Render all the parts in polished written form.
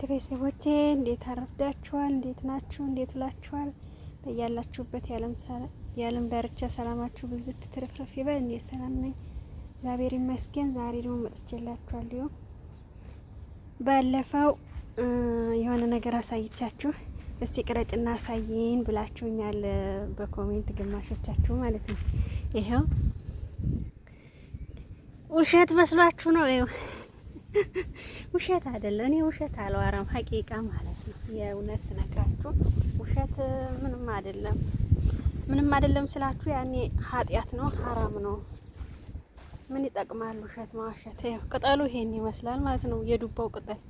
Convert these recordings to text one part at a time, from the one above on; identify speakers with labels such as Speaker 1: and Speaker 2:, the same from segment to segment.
Speaker 1: ውድ ቤተሰቦቼ እንዴት አረፍዳችኋል? እንዴት ናችሁ? እንዴት ውላችኋል? በያላችሁበት የዓለም ዳርቻ ሰላማችሁ ብዝት ትርፍርፍ ይበል። እንዴት ሰላም ነኝ፣ እግዚአብሔር ይመስገን። ዛሬ ደግሞ መጥቼላችኋለሁ። ባለፈው የሆነ ነገር አሳይቻችሁ እስቲ ቅረጭና አሳይን ብላችሁኛል በኮሜንት ግማሾቻችሁ ማለት ነው። ይሄው ውሸት መስሏችሁ ነው? ይሄው ውሸት አይደለም። እኔ ውሸት አልዋራም፣ ሀቂቃ ማለት ነው። የእውነት ስነግራችሁ ውሸት ምንም አይደለም። ምንም አይደለም ስላችሁ ያኔ ኃጢአት ነው፣ ሐራም ነው። ምን ይጠቅማል ውሸት መዋሸት? ይሄው ቅጠሉ ይሄን ይመስላል ማለት ነው፣ የዱባው ቅጠል።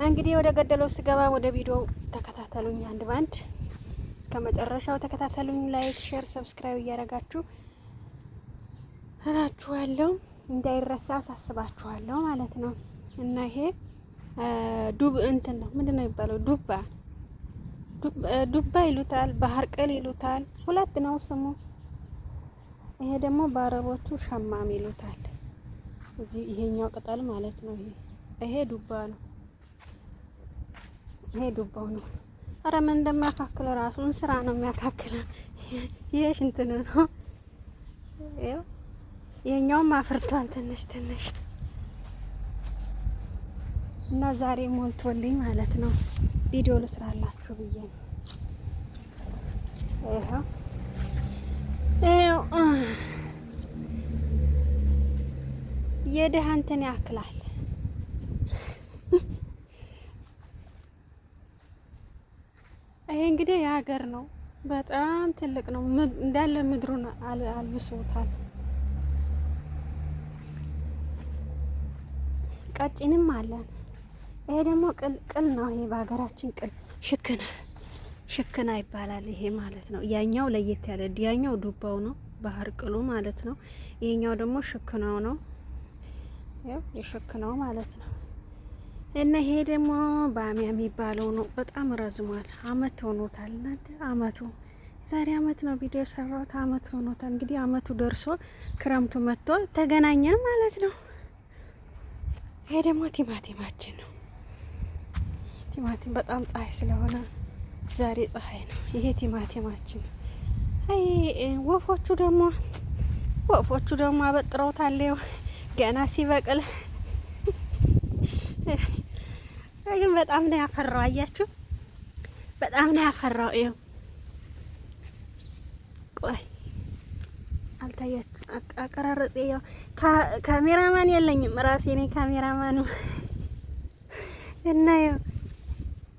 Speaker 1: እንግዲህ ወደ ገደለው ስገባ ወደ ቪዲዮ ተከታተሉኝ፣ አንድ ባንድ እስከ መጨረሻው ተከታተሉኝ። ላይክ፣ ሼር፣ ሰብስክራይብ እያደረጋችሁ እላችኋለሁ። እንዳይረሳ አሳስባችኋለሁ ማለት ነው። እና ይሄ ዱብ እንትን ነው፣ ምንድነው የሚባለው? ዱባ ይሉታል፣ ባህር ቅል ይሉታል። ሁለት ነው ስሙ። ይሄ ደግሞ በአረቦቹ ሸማም ይሉታል። እዚህ ይሄኛው ቅጠል ማለት ነው። ይሄ ዱባ ነው። ይሄ ዱባው ነው። አረ ምን እንደሚያካክል ራሱን ስራ ነው የሚያካክለው። ይሄ እንትን ነው። ይሄኛውም አፍርቷል ትንሽ ትንሽ እና ዛሬ ሞልቶልኝ ማለት ነው ቪዲዮ ልስራላችሁ ብዬ ነው። ይሄው የደሃ እንትን ያክላል። ይሄ እንግዲህ የሀገር ነው፣ በጣም ትልቅ ነው። እንዳለ ምድሩን አልብሶታል። ቀጭንም አለን። ይሄ ደግሞ ቅል ነው። ይሄ በሀገራችን ቅል ሽክና ይባላል። ይሄ ማለት ነው። ያኛው ለየት ያለ ያኛው ዱባው ነው፣ ባህር ቅሉ ማለት ነው። ይሄኛው ደግሞ ሽክናው ነው። ያው የሽክናው ማለት ነው። እና ይሄ ደግሞ ባሚያ የሚባለው ነው። በጣም ረዝሟል። አመት ሆኖታል እናንተ። አመቱ ዛሬ አመት ነው ቪዲዮ ሰራሁት። አመት ሆኖታል። እንግዲህ አመቱ ደርሶ ክረምቱ መጥቶ ተገናኘን ማለት ነው። ይሄ ደግሞ ቲማቲማችን ነው። ቲማቲም በጣም ፀሐይ ስለሆነ ዛሬ ፀሐይ ነው። ይሄ ቲማቲማችን። አይ ወፎቹ ደግሞ አበጥረውታል። ገና ሲበቅል ግን በጣም ነው ያፈራው። አያችሁ፣ በጣም ነው ያፈራው። ይሄ ቆይ አልታያችሁ አቀራረጽ። ያው ካሜራማን የለኝም፣ ራሴ ነኝ ካሜራማኑ። እና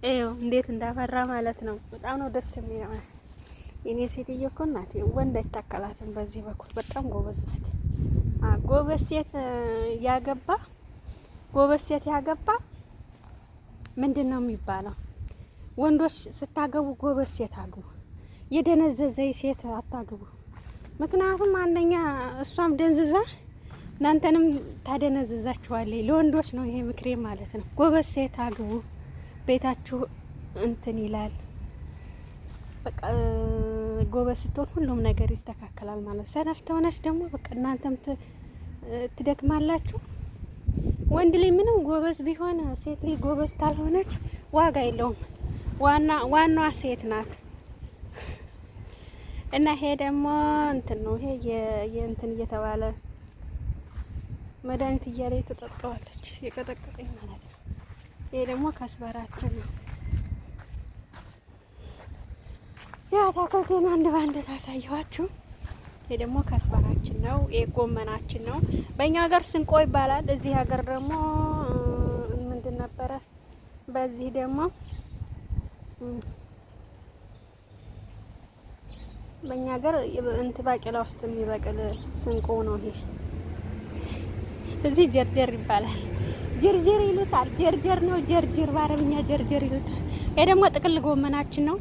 Speaker 1: ይኸው እንዴት እንዳፈራ ማለት ነው። በጣም ነው ደስ የሚለው። የኔ ሴትዮ እኮ እናቴ ወንድ አይታከላትም በዚህ በኩል። በጣም ጎበዝ ናት። ጎበዝ ሴት ያገባ ምንድን ነው የሚባለው? ወንዶች ስታገቡ ጎበዝ ሴት አግቡ፣ የደነዘዘይ ሴት አታግቡ። ምክንያቱም አንደኛ እሷም ደንዝዛ እናንተንም ታደነዝዛችኋለች። ለወንዶች ነው ይሄ ምክሬ ማለት ነው። ጎበዝ ሴት አግቡ፣ ቤታችሁ እንትን ይላል። በቃ ጎበዝ ስትሆን ሁሉም ነገር ይስተካከላል ማለት። ሰነፍ ተሆነች ደግሞ በቃ እናንተም ትደክማላችሁ። ወንድ ላይ ምንም ጎበዝ ቢሆን ሴት ላይ ጎበዝ ታልሆነች ዋጋ የለውም። ዋናዋ ሴት ናት። እና ይሄ ደግሞ እንትን ነው። ይሄ የእንትን እየተባለ መድኃኒት እያለ ተጠጣዋለች፣ የቀጠቀጠኝ ማለት ነው። ይሄ ደግሞ ከስበራችን ነው። ያ አታክልቴን አንድ ባንድ ታሳየዋችሁ። ይሄ ደግሞ ከስበራችን ነው። ይሄ ጎመናችን ነው። በእኛ ሀገር ስንቆ ይባላል። እዚህ ሀገር ደግሞ ምንድን ነበረ? በዚህ ደግሞ በእኛ ሀገር ባቄላ ውስጥ የሚበቅል ስንቆ ነው። ይሄ እዚህ ጀርጀር ይባላል። ጀርጀር ይሉታል። ጀርጀር ነው። ጀርጀር በአረብኛ ጀርጀር ይሉታል። ይሄ ደግሞ ጥቅል ጎመናችን ነው።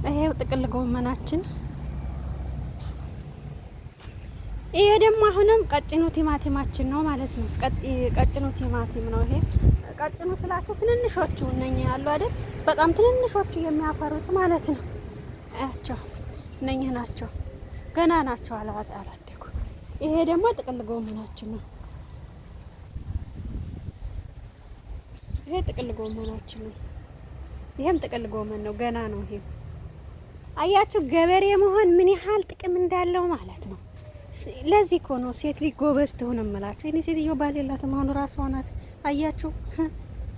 Speaker 1: ይሄው ጥቅል ጎመናችን። ይሄ ደግሞ አሁንም ቀጭኑ ቲማቲማችን ነው ማለት ነው። ቀጭኑ ቲማቲም ነው። ይሄ ቀጭኑ ስላችሁ ትንንሾቹ እነኚህ ያሉ አይደል? በጣም ትንንሾቹ የሚያፈሩት ማለት ነው። አያቸው እነኚህ ናቸው። ገና ናቸው፣ አላደጉ። ይሄ ደግሞ ጥቅል ጎመናችን ነው። ይሄ ጥቅል ጎመናችን ነው። ይሄም ጥቅል ጎመን ነው፣ ገና ነው። ይሄ አያችሁ ገበሬ መሆን ምን ያህል ጥቅም እንዳለው ማለት ነው። ለዚህ እኮ ነው ሴት ልጅ ጎበዝ ትሆን እምላችሁ። እኔ ሴትዮ ባል የላትም አሁን ራሷ ናት። አያችሁ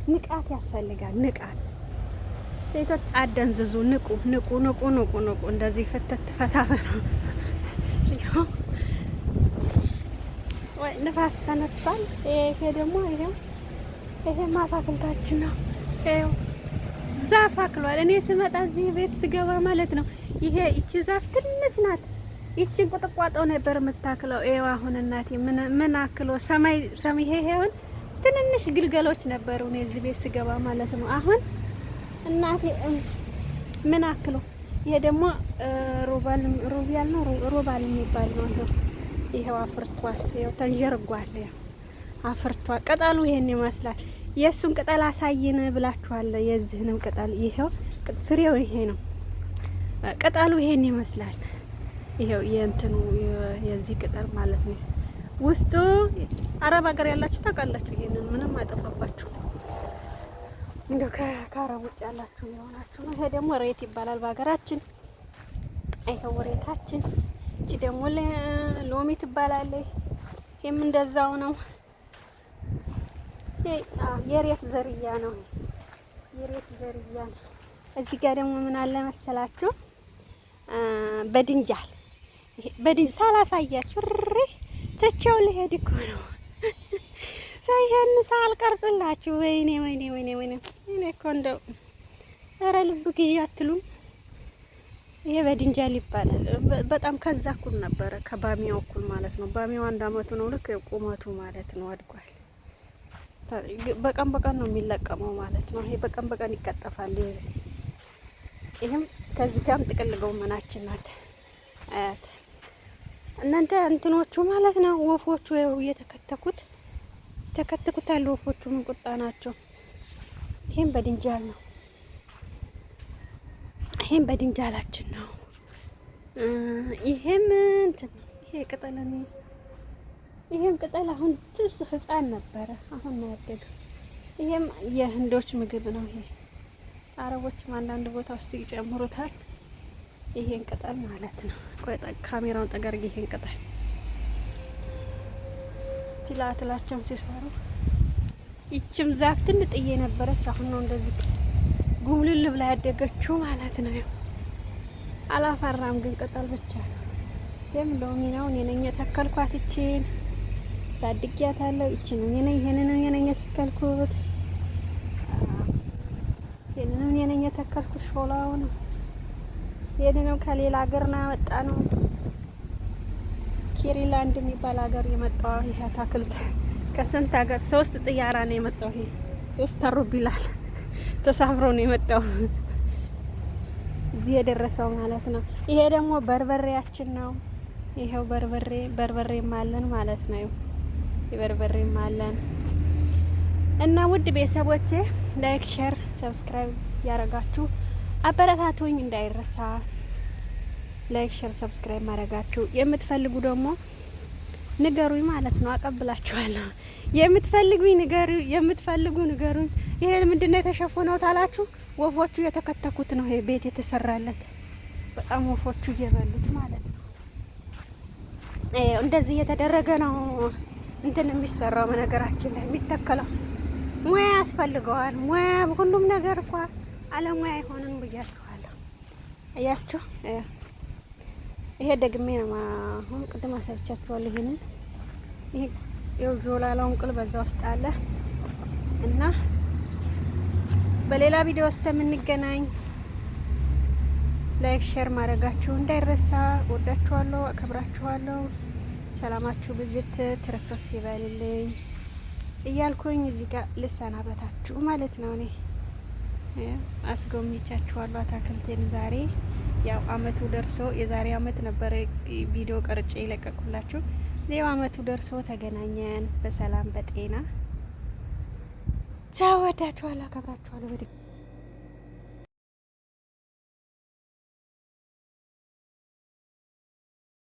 Speaker 1: ንቃት ያስፈልጋል፣ ንቃት። ሴቶች አደንዝዙ፣ ንቁ፣ ንቁ፣ ንቁ፣ ንቁ፣ ንቁ። እንደዚህ ፍተት ፈታ ነው። ወይ ንፋስ ተነስቷል። ይሄ ደግሞ ይሄ አትክልታችን ነው። ይሄው ዛፍ አክሏል። እኔ ስመጣ እዚህ ቤት ስገባ ማለት ነው ይቺ ዛፍ ትንሽ ናት። ይቺን ቁጥቋጦ ነበር የምታክለው። ይሄው አሁን እናቴ ምን አክሎ ሰማይ ይሄውን ትንንሽ ግልገሎች ነበሩ እኔ እዚህ ቤት ስገባ ማለት ነው። አሁን እናቴ ምን አክሎ ይሄ ደግሞ ሮባል የሚባል ነው። ይሄው አፍርቷል። ይሄው ተንጀርጓል። ይሄው አፍርቷል። ቅጠሉ ይሄን ይመስላል። የሱን ቅጠል አሳይን ብላችኋል። የዚህንም ቅጠል ይሄው ፍሬው ይሄ ነው። ቅጠሉ ይሄን ይመስላል። ይሄው የእንትኑ የዚህ ቅጠል ማለት ነው። ውስጡ አረብ ሀገር ያላችሁ ታውቃላችሁ። ይሄንን ምንም አይጠፋባችሁ። እንደው ከአረብ ውጭ ያላችሁ የሆናችሁ ነው። ይሄ ደግሞ ሬት ይባላል በሀገራችን። ይሄው ሬታችን። እቺ ደግሞ ሎሚ ትባላለች። ይሄም እንደዛው ነው። የሬት ዘርያ ነው። የሬት ዘርያ ነው። እዚህ ጋር ደግሞ ምን አለ መሰላችሁ? በድንጃል ሳላሳያችሁ ትቼው ልሄድ እኮ ነው። ሳይሄን ሳልቀርጽላችሁ ወይኔ እኔ እኮ እንደው ኧረ ልብ ግዢ አትሉም? ይሄ በድንጃል ይባላል። በጣም ከዛ እኩል ነበረ ከባሚያው እኩል ማለት ነው። ባሚያው 1 አመቱ ነው ልክ ቁመቱ ማለት ነው። አድጓል። በቀን በቀን ነው የሚለቀመው ማለት ነው። ይሄ በቀን በቀን ይቀጠፋል። ይሄም ከዚህ ጋርም ጥቅል ጎመናችን ናት። አያት እናንተ እንትኖቹ ማለት ነው። ወፎቹ ተከተኩታል። ወፎቹ ምን ቁጣ ናቸው። ይሄም በድንጃል ነው። ይሄም በድንጃላችን ነው። ይሄም እንትን ይሄ ቅጠል ነው። ይሄም ቅጠል አሁን ትዝ ህፃን ነበረ፣ አሁን ነው ያደገው። ይሄም የህንዶች ምግብ ነው። ይሄ አረቦችም አንዳንድ ቦታ ውስጥ ይጨምሩታል። ይሄን ቅጠል ማለት ነው። ቆይ ካሜራውን ጠገር ይሄን ቅጠል ትላትላቸውም ሲሰሩ ይችም ዛፍ ትንጥዬ ነበረች። አሁን ነው እንደዚህ ጉምልል ብላ ያደገችው ማለት ነው። አላፈራም ግን ቅጠል ብቻ ነው። ይሄም ሎሚ ነው። እኔ ነኝ የተከልኳት። ይቺን ሳድጊያታለሁ። ይቺን ይሄንን እኔ ነኝ የተከልኩት። ይሄንን እኔ ነኝ የተከልኩት። ሾላው ነው። ይሄንን ከሌላ ሀገር ነው ያመጣ ነው። ኬሪላንድ የሚባል ሀገር የመጣው ይሄ አትክልት ከስንት ሀገር 3 ጥያራ ነው የመጣው። ይሄ 3 ተሩቢላል ተሳፍሮ ነው የመጣው እዚህ የደረሰው ማለት ነው። ይሄ ደግሞ በርበሬያችን ነው። ይሄው በርበሬም አለን ማለት ነው። በርበሬም አለን እና ውድ ቤተሰቦቼ ላይክ፣ ሼር፣ ሰብስክራይብ ያረጋችሁ አበረታቱኝ እንዳይረሳ። ላይክ፣ ሼር፣ ሰብስክራይብ ማድረጋችሁ የምትፈልጉ ደግሞ ንገሩኝ ማለት ነው። አቀብላችኋለሁ። የምትፈልጉ ንገሩኝ። ይሄ ምንድነው የተሸፈነው ታላችሁ? ወፎቹ የተከተኩት ነው። ይሄ ቤት የተሰራለት በጣም ወፎቹ እየበሉት ማለት ነው። እንደዚህ እየተደረገ ነው እንትን የሚሰራው። በነገራችን ላይ የሚተከለው ሙያ ያስፈልገዋል። ሙያ ሁሉም ነገር እኮ አለሙያ አይሆንም ብያችኋለሁ። አያችሁ ይሄ ደግሜ ነው አሁን ቅድም አሳይቻችኋለሁ። ይሄ የጆላላውን ቅል በዛ ውስጥ አለ እና በሌላ ቪዲዮ ውስጥ የምንገናኝ። ላይክ ሼር ማድረጋችሁ እንዳይረሳ። ወዳችኋለሁ፣ አከብራችኋለሁ። ሰላማችሁ ብዝት ትርፍርፍ ይበልልኝ እያልኩኝ እዚህ ጋር ልሰናበታችሁ ማለት ነው። እኔ አስጎብኝቻችኋለሁ አትክልቴን። ዛሬ ያው አመቱ ደርሶ የዛሬ አመት ነበረ ቪዲዮ ቀርጬ ይለቀቁላችሁ። ያው አመቱ ደርሶ ተገናኘን በሰላም በጤና። ቻው፣ ወዳችኋለሁ፣ አከብራችኋለሁ።